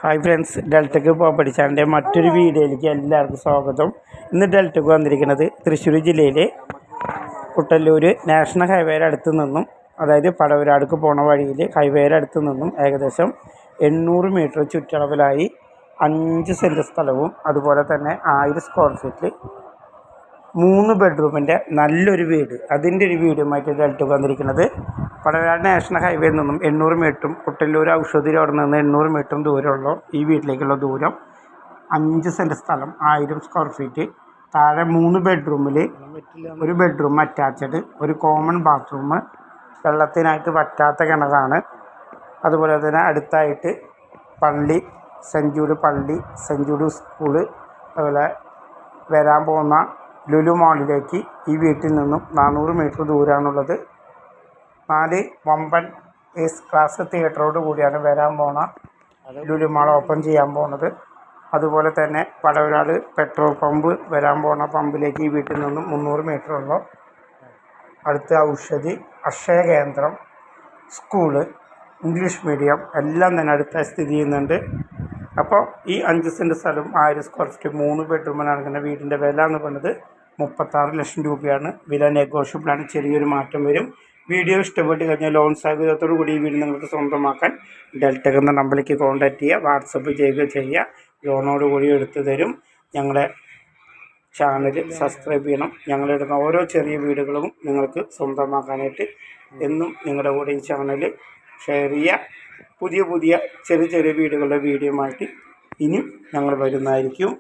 Hi friends, ഡെൽറ്റക്ക് പഠിച്ചാൻ്റെ മറ്റൊരു വീഡിയോയിലേക്ക് എല്ലാവർക്കും സ്വാഗതം. ഇന്ന് ഡെൽറ്റക്ക് വന്നിരിക്കുന്നത് തൃശ്ശൂർ ജില്ലയിലെ കുട്ടല്ലൂർ നാഷണൽ ഹൈവേയുടെ അടുത്ത് നിന്നും, അതായത് പടവരാടുക്ക് പോണ വഴിയിൽ ഹൈവേയുടെ അടുത്ത് നിന്നും ഏകദേശം 800 മീറ്റർ ചുറ്റളവിലായി 5 സെൻറ്റ് സ്ഥലവും അതുപോലെ തന്നെ 1000 സ്ക്വയർ ഫീറ്റിൽ 3 ബെഡ്റൂമിൻ്റെ നല്ലൊരു വീട്, അതിൻ്റെ ഒരു വീടുമായിട്ട് ഡെൽറ്റക്ക് വന്നിരിക്കുന്നത്. പടവരാട് നാഷണൽ ഹൈവേയിൽ നിന്നും 800 മീറ്ററും കുട്ടല്ലൂർ ഔഷധി റോഡിൽ നിന്ന് 800 മീറ്ററും ദൂരമുള്ള ഈ വീട്ടിലേക്കുള്ള ദൂരം 5 സെൻറ്റ് സ്ഥലം, 1000 സ്ക്വയർ ഫീറ്റ്, താഴെ 3 ബെഡ്റൂമിൽ ഒരു ബെഡ്റൂം അറ്റാച്ച്ഡ്, ഒരു കോമൺ ബാത്റൂം, വെള്ളത്തിനായിട്ട് വറ്റാത്ത കിണറാണ്. അതുപോലെ തന്നെ അടുത്തായിട്ട് പള്ളി, സെൻറ്റ് ജൂഡ് പള്ളി, സെൻറ്റ് ജൂഡ് സ്കൂള്, അതുപോലെ വരാൻ പോകുന്ന ലുലു മാളിലേക്ക് ഈ വീട്ടിൽ നിന്നും 400 മീറ്റർ ദൂരമാണുള്ളത്. 4 വമ്പൻ എസ് ക്ലാസ് തിയേറ്ററോട് കൂടിയാണ് വരാൻ പോണ ലുലു മാൾ ഓപ്പൺ ചെയ്യാൻ പോകുന്നത്. അതുപോലെ തന്നെ പടവരാട് പെട്രോൾ പമ്പ് വരാൻ പോണ പമ്പിലേക്ക് ഈ വീട്ടിൽ നിന്നും 300 മീറ്ററുള്ള അടുത്ത ഔഷധി, അക്ഷയ കേന്ദ്രം, സ്കൂള്, ഇംഗ്ലീഷ് മീഡിയം എല്ലാം തന്നെ അടുത്തായി സ്ഥിതി ചെയ്യുന്നുണ്ട്. അപ്പോൾ ഈ 5 സെൻറ്റ് സ്ഥലം 1000 സ്ക്വയർ ഫീറ്റ് 3 ബെഡ്റൂമിൽ നടക്കുന്ന വീടിൻ്റെ വില എന്ന് പറയുന്നത് 36 ലക്ഷം രൂപയാണ്. വില നെഗോഷ്യബിളാണ്, ചെറിയൊരു മാറ്റം വരും. വീഡിയോ ഇഷ്ടപ്പെട്ട് കഴിഞ്ഞാൽ ലോൺ സൗകര്യത്തോടു കൂടി ഈ വീട് നിങ്ങൾക്ക് സ്വന്തമാക്കാൻ ഡെൽറ്റക്ക് എന്ന നമ്പറിലേക്ക് കോൺടാക്റ്റ് ചെയ്യുക, വാട്സപ്പ് ചെയ്യുക. ലോണോടുകൂടി എടുത്തു തരും. ഞങ്ങളുടെ ചാനൽ സബ്സ്ക്രൈബ് ചെയ്യണം. ഞങ്ങളിടുന്ന ഓരോ ചെറിയ വീടുകളും നിങ്ങൾക്ക് സ്വന്തമാക്കാനായിട്ട് എന്നും നിങ്ങളുടെ കൂടെ ഈ ചാനൽ ഷെയർ ചെയ്യുക. പുതിയ ചെറിയ വീടുകളുടെ വീഡിയോ ആയിട്ട് ഇനിയും ഞങ്ങൾ വരുന്നതായിരിക്കും.